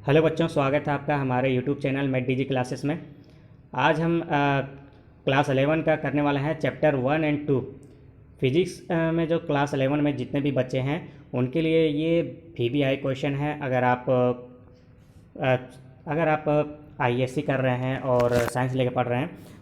Hello बच्चों, स्वागत है आपका हमारे YouTube channel math DG classes में। आज हम क्लास 11 का करने वाले हैं चैप्टर 1 और 2। फिजिक्स में जो क्लास 11 में जितने भी बच्चे हैं उनके लिए ये VBI क्वेश्चन है। अ, अगर आप ISC कर रहे हैं और साइंस लेकर पढ़ रहे हैं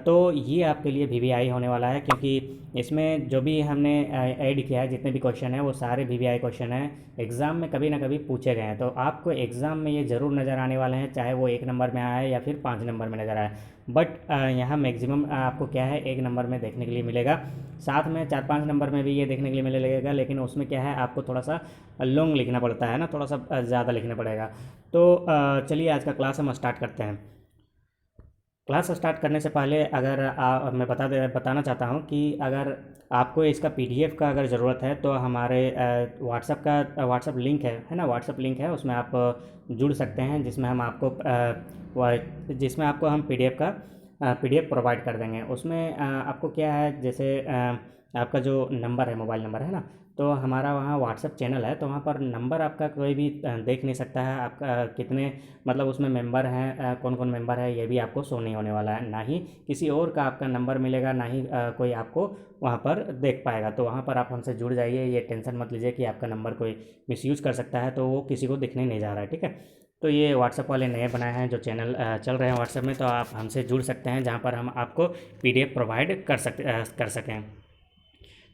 तो ये आपके लिए VBI होने वाला है, क्योंकि इसमें जो भी हमने ऐड किया है, जितने भी क्वेश्चन हैं वो सारे VBI क्वेश्चन हैं। एग्ज़ाम में कभी ना कभी पूछे गए हैं, तो आपको एग्ज़ाम में ये ज़रूर नज़र आने वाले हैं, चाहे वो 1 नंबर में आए या फिर 5 नंबर में नज़र आए। बट यहाँ मैक्सिमम आपको क्या है, 1 नंबर में देखने के लिए मिलेगा। साथ में 4-5 नंबर में भी ये देखने के लिए मिलेगा, लेकिन उसमें क्या है, आपको थोड़ा सा लॉन्ग लिखना पड़ता है ना, थोड़ा सा ज़्यादा लिखना पड़ेगा। तो चलिए आज का क्लास हम स्टार्ट करते हैं। क्लास स्टार्ट करने से पहले अगर मैं बताना चाहता हूँ कि अगर आपको इसका PDF का अगर ज़रूरत है तो हमारे व्हाट्सअप लिंक है ना, व्हाट्सअप लिंक है, उसमें आप जुड़ सकते हैं, जिसमें आपको हम PDF प्रोवाइड कर देंगे। उसमें आपको क्या है, जैसे आपका जो नंबर है, मोबाइल नंबर है ना, तो हमारा वहाँ व्हाट्सएप चैनल है, तो वहाँ पर नंबर आपका कोई भी देख नहीं सकता है। आपका कितने मतलब उसमें मेंबर हैं, कौन कौन मेंबर है, ये भी आपको शो नहीं होने वाला है। ना ही किसी और का आपका नंबर मिलेगा, ना ही कोई आपको वहाँ पर देख पाएगा। तो वहाँ पर आप हमसे जुड़ जाइए, ये टेंशन मत लीजिए कि आपका नंबर कोई मिसयूज़ कर सकता है, तो वो किसी को दिखने नहीं जा रहा है, ठीक है। तो ये व्हाट्सएप वाले नए बनाए हैं जो चैनल चल रहे हैं व्हाट्सएप में, तो आप हमसे जुड़ सकते हैं, जहाँ पर हम आपको PDF प्रोवाइड कर सकें।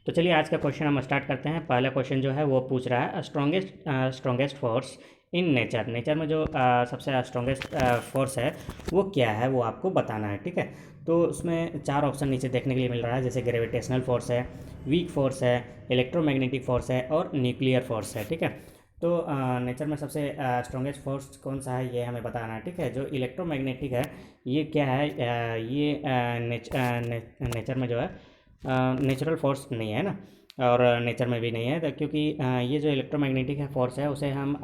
तो चलिए आज का क्वेश्चन हम स्टार्ट करते हैं। पहला क्वेश्चन जो है वो पूछ रहा है strongest force in nature. Nature में जो सबसे स्ट्रॉन्गेस्ट फोर्स है वो क्या है, वो आपको बताना है, ठीक है। तो उसमें 4 ऑप्शन नीचे देखने के लिए मिल रहा है, जैसे ग्रेविटेशनल फोर्स है, वीक फोर्स है, इलेक्ट्रोमैग्नेटिक फोर्स है और न्यूक्लियर फोर्स है, ठीक है। तो नेचर में सबसे स्ट्रॉन्गेस्ट फोर्स कौन सा है, ये हमें बताना है, ठीक है। जो इलेक्ट्रोमैग्नेटिक है ये क्या है, ये नेचर में जो है नेचुरल फोर्स नहीं है ना, और नेचर में भी नहीं है, तो क्योंकि ये जो इलेक्ट्रोमैग्नेटिक है फोर्स है उसे हम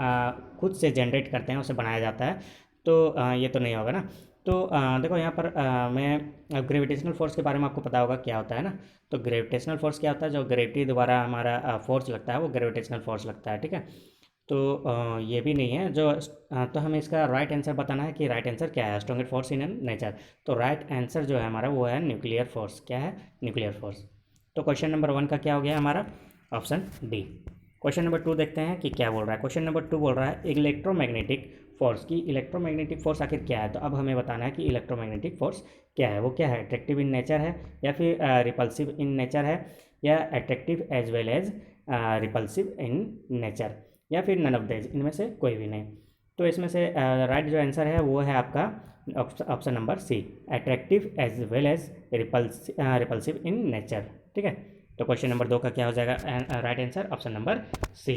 खुद से जनरेट करते हैं, उसे बनाया जाता है। तो ये तो नहीं होगा ना। तो देखो यहाँ पर मैं ग्रेविटेशनल फोर्स के बारे में आपको पता होगा क्या होता है ना। तो ग्रेविटेशनल फोर्स क्या होता है, जो ग्रेविटी द्वारा हमारा फोर्स लगता है वो ग्रेविटेशनल फोर्स लगता है, ठीक है। तो ये भी नहीं है तो हमें इसका राइट आंसर बताना है कि राइट आंसर क्या है, स्ट्रॉन्गेस्ट फोर्स इन नेचर। तो राइट आंसर जो है हमारा वो है न्यूक्लियर फोर्स। क्या है? Nuclear force. तो क्वेश्चन नंबर 1 का क्या हो गया हमारा, ऑप्शन डी। क्वेश्चन नंबर 2 देखते हैं कि क्या बोल रहा है। क्वेश्चन नंबर 2 बोल रहा है इलेक्ट्रोमैग्नेटिक फोर्स की। इलेक्ट्रोमैग्नेटिक फोर्स आखिर क्या है, तो अब हमें बताना है कि इलेक्ट्रोमैग्नेटिक फोर्स क्या है। वो क्या है, अट्रैक्टिव इन नेचर है, या फिर रिपल्सिव इन नेचर है, या attractive as well as repulsive in nature, या फिर नन ऑफ दीज, इनमें से कोई भी नहीं। तो इसमें से राइट जो आंसर है वो है आपका option number C, attractive as well as repulsive in nature, ठीक है। तो क्वेश्चन नंबर 2 का क्या हो जाएगा right answer, option number C.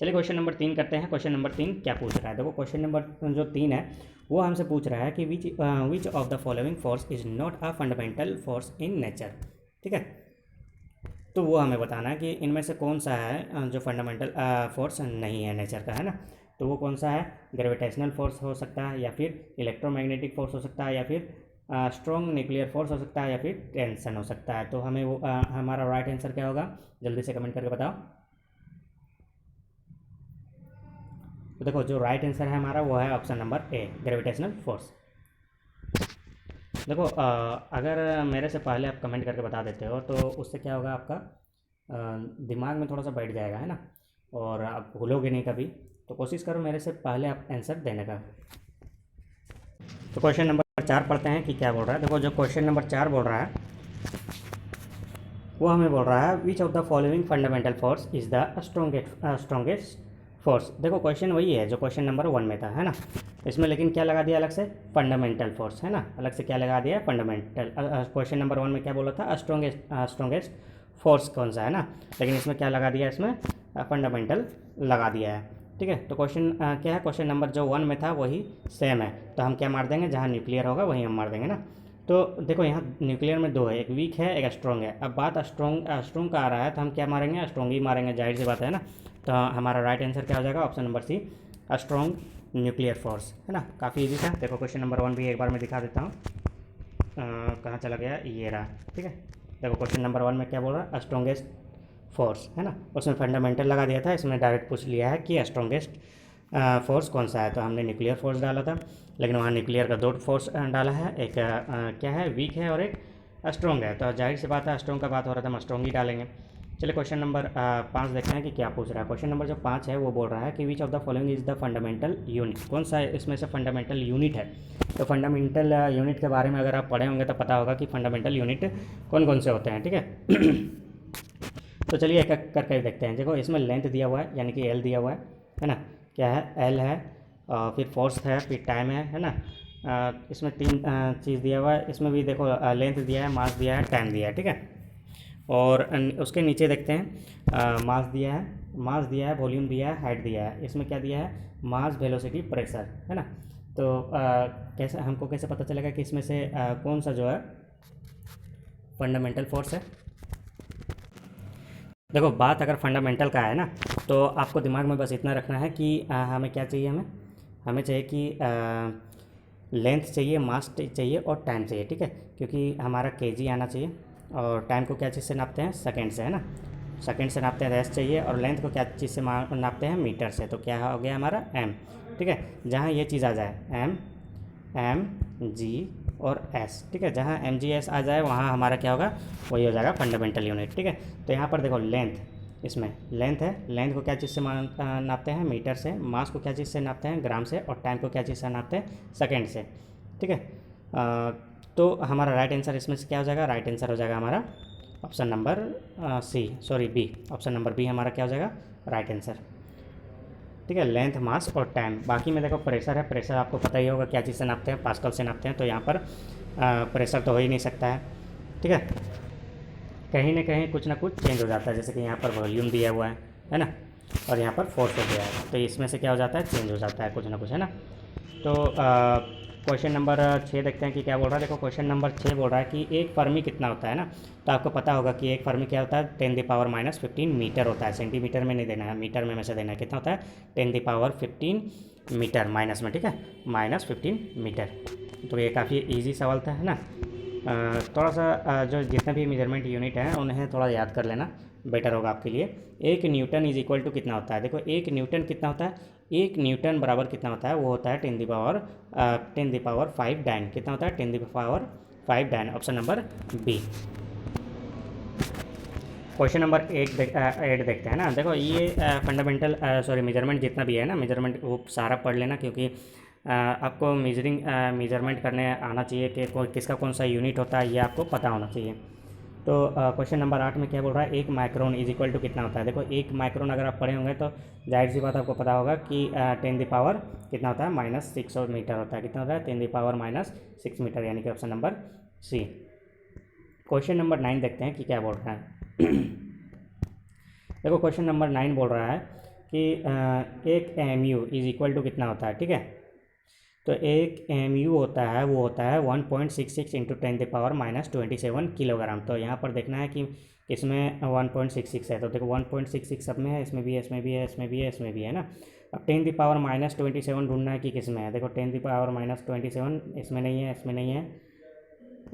चलिए क्वेश्चन नंबर 3 करते हैं। क्वेश्चन नंबर 3 क्या पूछ रहा है, देखो क्वेश्चन नंबर जो 3 है वो हमसे पूछ रहा है कि which of the following force is not a fundamental force in nature, ठीक है। तो वो हमें बताना है कि इनमें से कौन सा है जो फंडामेंटल फोर्स नहीं है नेचर का, है ना। तो वो कौन सा है, ग्रेविटेशनल फोर्स हो सकता है, या फिर इलेक्ट्रोमैग्नेटिक फोर्स हो सकता है, या फिर स्ट्रॉन्ग न्यूक्लियर फोर्स हो सकता है, या फिर टेंशन हो सकता है। तो हमें वो हमारा राइट आंसर क्या होगा, जल्दी से कमेंट करके बताओ। तो देखो जो राइट आंसर है हमारा वो है option number A, gravitational force. देखो अगर मेरे से पहले आप कमेंट करके बता देते हो तो उससे क्या होगा, आपका दिमाग में थोड़ा सा बैठ जाएगा, है ना, और आप भूलोगे नहीं कभी। तो कोशिश करो मेरे से पहले आप आंसर देने का। तो क्वेश्चन नंबर 4 पढ़ते हैं कि क्या बोल रहा है। देखो जो क्वेश्चन नंबर 4 बोल रहा है वो हमें बोल रहा है which of the following fundamental force is the strongest force. देखो क्वेश्चन वही है जो क्वेश्चन नंबर 1 में था, है ना। इसमें लेकिन क्या लगा दिया अलग से, फंडामेंटल फोर्स, है ना, अलग से क्या लगा दिया, फंडामेंटल। क्वेश्चन नंबर 1 में क्या बोला था, स्ट्रॉन्गेस्ट फोर्स कौन सा है ना, लेकिन इसमें क्या लगा दिया, इसमें फंडामेंटल लगा दिया है, ठीक है। तो क्वेश्चन क्या है, क्वेश्चन नंबर जो 1 में था वही सेम है, तो हम क्या मार देंगे, जहाँ न्यूक्लियर होगा वहीं हम मार देंगे ना। तो देखो यहाँ न्यूक्लियर में 2 है, एक वीक है एक स्ट्रॉन्ग है। अब बात स्ट्रॉन्ग का आ रहा है तो हम क्या मारेंगे, स्ट्रॉन्ग ही मारेंगे, जाहिर सी बात है ना। तो हमारा राइट आंसर क्या हो जाएगा, option number C, strong nuclear force, है ना। काफ़ी इजी था। देखो क्वेश्चन नंबर 1 भी एक बार मैं दिखा देता हूँ, कहाँ चला गया, ये रहा, ठीक है। देखो क्वेश्चन नंबर 1 में क्या बोल रहा है, स्ट्रॉन्गेस्ट फोर्स, है ना, उसमें फंडामेंटल लगा दिया था, इसमें डायरेक्ट पूछ लिया है कि स्ट्रॉन्गेस्ट फोर्स कौन सा है, तो हमने न्यूक्लियर फोर्स डाला था, लेकिन वहाँ न्यूक्लियर का दो फोर्स डाला है, एक क्या है वीक है और एक स्ट्रॉन्ग है, तो जाहिर सी बात है स्ट्रॉन्ग का बात हो रहा था, हम स्ट्रॉन्ग ही डालेंगे। चलिए क्वेश्चन नंबर 5 देखते हैं कि क्या पूछ रहा है। क्वेश्चन नंबर जो 5 है वो बोल रहा है कि which of the following is the fundamental unit, कौन सा इसमें से फंडामेंटल यूनिट है। तो फंडामेंटल यूनिट के बारे में अगर आप पढ़े होंगे तो पता होगा कि फंडामेंटल यूनिट कौन कौन से होते हैं, ठीक है। तो चलिए एक एक करके देखते हैं। देखो इसमें लेंथ दिया हुआ है, यानी कि एल दिया हुआ है ना, क्या है, एल है, फिर फोर्स है, फिर टाइम है ना, इसमें तीन चीज़ दिया हुआ है। इसमें भी देखो लेंथ दिया है, मास दिया है, टाइम दिया है, ठीक है। और उसके नीचे देखते हैं, मास दिया है, मास दिया है, वॉल्यूम दिया है, हाइट दिया है। इसमें क्या दिया है, मास, वेलोसिटी, प्रेशर, है ना। तो कैसे हमको कैसे पता चलेगा कि इसमें से कौन सा जो है फंडामेंटल फोर्स है। देखो बात अगर फंडामेंटल का है ना, तो आपको दिमाग में बस इतना रखना है कि हमें क्या चाहिए, हमें चाहिए कि लेंथ चाहिए, मास चाहिए और टाइम चाहिए, ठीक है, क्योंकि हमारा केजी आना चाहिए। और टाइम को क्या चीज़ से नापते हैं, सेकंड से, है ना, सेकंड से नापते हैं, रेस्ट चाहिए। और लेंथ को क्या चीज़ से नापते हैं, मीटर से, तो क्या हो गया हमारा एम, ठीक है। जहाँ ये चीज़ आ जाए एम, एम, जी और एस, ठीक है, जहाँ एम जी एस आ जाए वहाँ हमारा क्या होगा, वही हो जाएगा फंडामेंटल यूनिट, ठीक है। तो यहाँ पर देखो लेंथ, इसमें लेंथ है, लेंथ को क्या चीज़ से नापते हैं, मीटर से। मास को क्या चीज़ से नापते हैं, ग्राम से। और टाइम को क्या चीज़ से नापते हैं, सेकेंड से, ठीक है। तो हमारा राइट आंसर इसमें से क्या हो जाएगा, राइट आंसर हो जाएगा हमारा option number B, option number B हमारा क्या हो जाएगा, राइट आंसर, ठीक है। लेंथ, मास और टाइम। बाकी में देखो प्रेशर है, प्रेशर आपको पता ही होगा क्या चीज़ से नापते हैं, पास्कल से नापते हैं, तो यहाँ पर प्रेशर तो हो ही नहीं सकता है, ठीक है। कहीं ना कहीं कुछ ना कुछ चेंज हो जाता है, जैसे कि यहाँ पर वॉल्यूम दिया हुआ है ना, और यहाँ पर फोर्स हो गया है, तो इसमें से क्या हो जाता है, चेंज हो जाता है कुछ ना कुछ, है ना। तो क्वेश्चन नंबर 6 देखते हैं कि क्या बोल रहा है। देखो क्वेश्चन नंबर 6 बोल रहा है कि एक फर्मी कितना होता है ना, तो आपको पता होगा कि एक फर्मी क्या होता है, 10⁻⁻15 मीटर होता है। सेंटीमीटर में नहीं देना है, मीटर में से देना है। कितना होता है, 10⁻15 मीटर माइनस में, ठीक है, -15 मीटर। तो ये काफ़ी ईजी सवाल था, है ना। थोड़ा सा जो जितने भी मेजरमेंट यूनिट हैं उन्हें थोड़ा याद कर लेना, बेटर होगा आपके लिए। एक न्यूटन इज इक्वल टू कितना होता है। देखो एक न्यूटन कितना होता है, एक न्यूटन बराबर कितना होता है, वो होता है 10⁻5 डाइन। कितना होता है, 10⁻5 dyne, option number B. Question number 8 देखते हैं ना। देखो ये फंडामेंटल मेजरमेंट जितना भी है ना, मेजरमेंट वो सारा पढ़ लेना, क्योंकि आपको मेजरमेंट करने आना चाहिए कि किसका कौन सा यूनिट होता है, ये आपको पता होना चाहिए। तो क्वेश्चन नंबर 8 में क्या बोल रहा है, एक माइक्रोन इज इक्वल टू कितना होता है। देखो एक माइक्रोन अगर आप पढ़े होंगे तो जाहिर सी बात आपको पता होगा कि 10⁻, कितना होता है, -6 मीटर होता है। कितना होता है, 10⁻⁻6 मीटर, यानी कि option number C. Question number 9 देखते हैं कि क्या बोल रहा है। देखो क्वेश्चन नंबर 9 बोल रहा है कि एक M U is equal to कितना होता है, ठीक है। तो एक एम होता है, वो होता है 1.66 इंटू 10⁻⁻27 किलोग्राम। तो यहाँ पर देखना है कि इसमें 1.66 है, तो देखो 1.66 सब में है, इसमें भी है, इसमें भी है, इसमें भी है, इसमें भी है ना। अब 10⁻⁻27 ढूंढना है कि किस में है। देखो 10⁻⁻27 इसमें नहीं है, इसमें नहीं है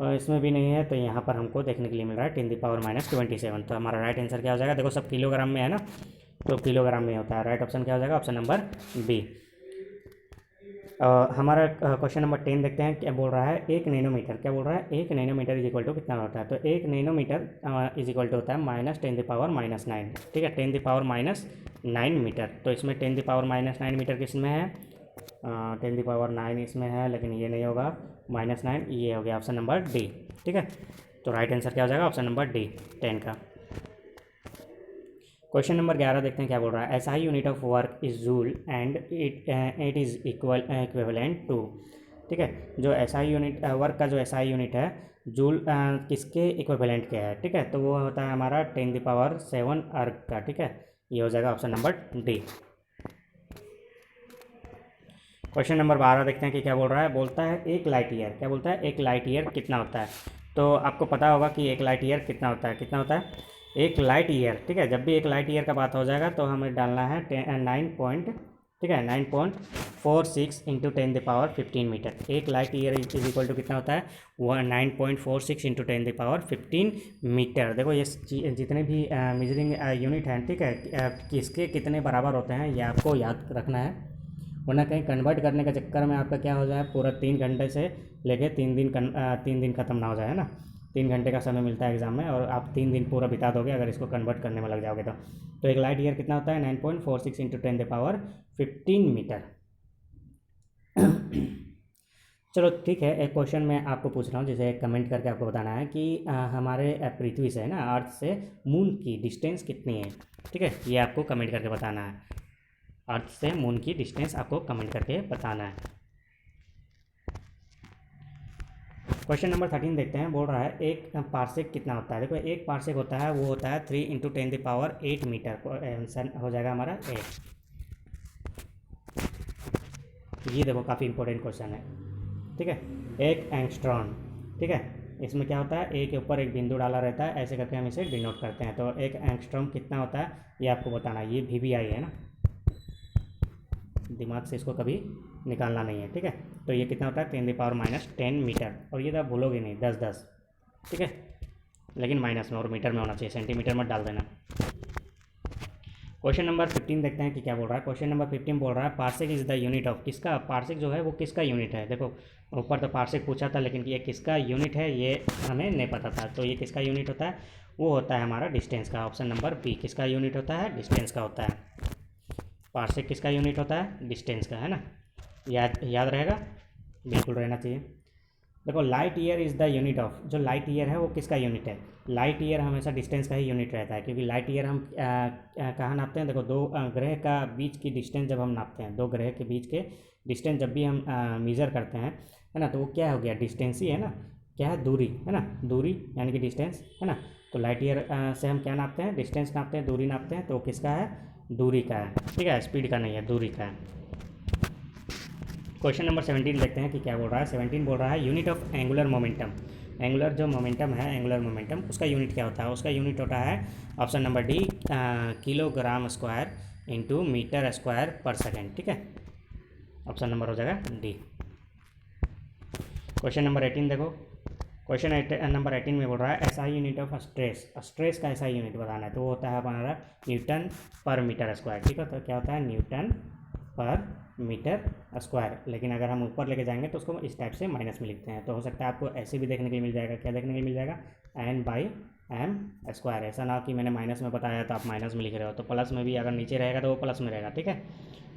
और इसमें भी नहीं है, तो यहाँ पर हमको देखने के लिए मिल रहा है 10⁻⁻27। तो हमारा राइट आंसर क्या हो जाएगा, देखो सब किलोग्राम में है ना, तो किलोग्राम में होता है। राइट ऑप्शन क्या हो जाएगा, ऑप्शन नंबर बी। हमारा क्वेश्चन नंबर 10 देखते हैं क्या बोल रहा है, एक नैनोमीटर, क्या बोल रहा है, एक नैनोमीटर इज इक्वल टू कितना होता है। तो एक नैनोमीटर इज इक्वल टू होता है -10⁻⁹, ठीक है, 10⁻⁹ मीटर। तो इसमें 10⁻⁹ मीटर किस में है, 10⁹ इसमें है, लेकिन ये नहीं होगा, -9 ये हो गया ऑप्शन नंबर डी, ठीक है। तो राइट आंसर क्या हो जाएगा, ऑप्शन नंबर डी 10 का। क्वेश्चन नंबर 11 देखते हैं क्या बोल रहा है, SI unit of work is joule and it is equivalent to, ठीक है। जो एसआई यूनिट वर्क का जो एसआई यूनिट है, जूल किसके इक्विवेलेंट के है, ठीक है, तो वो होता है हमारा 10⁷ अर्ग का, ठीक है, ये हो जाएगा option number D. Question number 12 देखते हैं कि क्या बोल रहा है, बोलता है एक लाइट ईयर, क्या बोलता है, एक लाइट ईयर कितना होता है। तो आपको पता होगा कि एक लाइट ईयर कितना होता है, कितना होता है, एक लाइट ईयर, ठीक है। जब भी एक लाइट ईयर का बात हो जाएगा तो हमें डालना है 9 ठीक है, 9.46 इंटू 10⁻15 मीटर। एक light year is equal to कितना होता है, वह 9.46 इंटू 10⁻15 मीटर। देखो ये जितने भी मेजरिंग यूनिट हैं, ठीक है, किसके कितने बराबर होते हैं ये आपको याद रखना है, वरना कहीं कन्वर्ट करने के चक्कर में आपका क्या हो जाए, पूरा 3 घंटे से लेके 3 दिन ख़त्म ना हो जाए, है ना। 3 घंटे का समय मिलता है एग्ज़ाम में और आप 3 दिन पूरा बिता दोगे अगर इसको कन्वर्ट करने में लग जाओगे तो एक लाइट ईयर कितना होता है, 9.46 इंटू 10⁻15 मीटर। चलो ठीक है, एक क्वेश्चन मैं आपको पूछ रहा हूँ, जिसे कमेंट करके आपको बताना है कि हमारे पृथ्वी से, है ना, अर्थ से मून की डिस्टेंस कितनी है। ठीक है, ये आपको कमेंट करके बताना है। अर्थ से मून की डिस्टेंस आपको कमेंट करके बताना है। क्वेश्चन नंबर 13 देखते हैं। बोल रहा है एक पार्सेक कितना होता है। देखो एक पार्सेक होता है, वो होता है 3 इंटू 10⁸ मीटर। आंसर हो जाएगा हमारा ए। ये देखो काफ़ी इंपॉर्टेंट क्वेश्चन है, ठीक है। एक एंगस्ट्रॉन, ठीक है, इसमें क्या होता है, ए के ऊपर एक बिंदु डाला रहता है, ऐसे करके हम इसे डिनोट करते हैं। तो एक एंगस्ट्रॉम कितना होता है ये आपको बताना है। ये VVI है ना, दिमाग से इसको कभी निकालना नहीं है, ठीक है। तो ये कितना होता है, 10⁻10 मीटर। और ये तो आप भूलोगे नहीं, 10, ठीक है, लेकिन माइनस में और मीटर में होना चाहिए, सेंटीमीटर मत डाल देना। क्वेश्चन नंबर 15 देखते हैं कि क्या बोल रहा है। क्वेश्चन नंबर 15 बोल रहा है parsec is the unit of, किसका पार्सेक जो है वो किसका यूनिट है। देखो ऊपर तो पार्सेक पूछा था, लेकिन ये किसका यूनिट है ये हमें नहीं पता था। तो ये किसका यूनिट होता है, वो होता है हमारा डिस्टेंस का। ऑप्शन नंबर बी, किसका यूनिट होता है, डिस्टेंस का होता है। पार्सेक किसका यूनिट होता है, डिस्टेंस का, है ना। याद रहेगा, बिल्कुल रहना चाहिए। देखो light year is the unit of, जो लाइट ईयर है वो किसका यूनिट है। लाइट ईयर हमेशा डिस्टेंस का ही यूनिट रहता है, क्योंकि लाइट ईयर हम कहाँ नापते हैं। देखो दो ग्रह का बीच की डिस्टेंस जब हम नापते हैं, दो ग्रह के बीच के डिस्टेंस जब भी हम मेज़र करते हैं, है ना, तो वो क्या हो गया, डिस्टेंस ही है ना। क्या है, दूरी, है ना, दूरी यानी कि डिस्टेंस, है ना। तो लाइट ईयर से हम क्या नापते हैं, डिस्टेंस नापते हैं, दूरी नापते हैं। तो किसका है, दूरी का है, ठीक है, स्पीड का नहीं है, दूरी का है। क्वेश्चन नंबर 17 देखते हैं कि क्या बोल रहा है। 17 बोल रहा है unit of angular momentum. Angular जो मोमेंटम है, एंगुलर मोमेंटम, उसका यूनिट क्या होता है। उसका यूनिट होता है option number D, kilogram square into metre square per second, ठीक है। ऑप्शन नंबर हो जाएगा डी। क्वेश्चन नंबर 18 देखो। क्वेश्चन नंबर 18 में बोल रहा है SI unit of stress. Stress का एसआई यूनिट बताना है, तो वो होता है हमारा न्यूटन पर मीटर स्क्वायर, ठीक है। तो क्या होता है, न्यूटन पर मीटर स्क्वायर। लेकिन अगर हम ऊपर लेके जाएंगे तो उसको इस टाइप से माइनस में लिखते हैं। तो हो सकता है आपको ऐसे भी देखने के लिए मिल जाएगा, क्या देखने के लिए मिल जाएगा, N/m स्क्वायर। ऐसा ना कि मैंने माइनस में बताया तो आप माइनस में लिख रहे हो, तो प्लस में भी अगर नीचे रहेगा तो वो प्लस में रहेगा, ठीक है।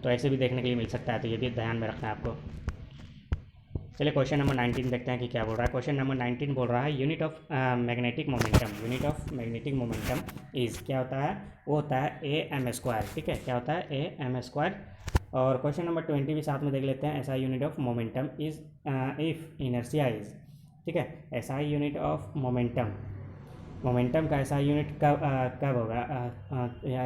तो ऐसे भी देखने के लिए मिल सकता है, तो ये भी ध्यान में रखना है आपको। चलिए क्वेश्चन नंबर 19 देखते हैं कि क्या बोल रहा है। क्वेश्चन नंबर 19 बोल रहा है unit of magnetic momentum. Unit of magnetic momentum is, क्या होता है, वो होता है AM स्क्वायर, ठीक है। क्या होता है, AM स्क्वायर। और क्वेश्चन नंबर 20 भी साथ में देख लेते हैं। SI unit of momentum is if inertia is, ठीक है। SI unit of momentum, momentum का SI यूनिट कब होगा,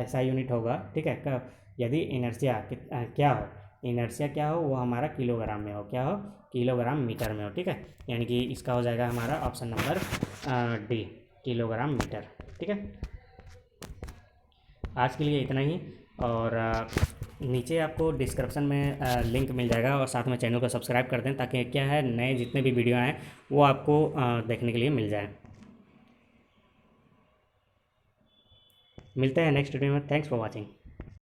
SI यूनिट होगा, ठीक है, कब, यदि इनर्शिया क्या हो, इनर्शिया क्या हो, वो हमारा किलोग्राम में हो, क्या हो, किलोग्राम मीटर में हो, ठीक है। यानी कि इसका हो जाएगा हमारा option number D, kilogram metre, ठीक है। आज के लिए इतना ही। और नीचे आपको डिस्क्रिप्शन में लिंक मिल जाएगा, और साथ में चैनल को सब्सक्राइब कर दें, ताकि क्या है, नए जितने भी वीडियो आएँ वो आपको देखने के लिए मिल जाए। मिलते हैं नेक्स्ट वीडियो में। Thanks for watching.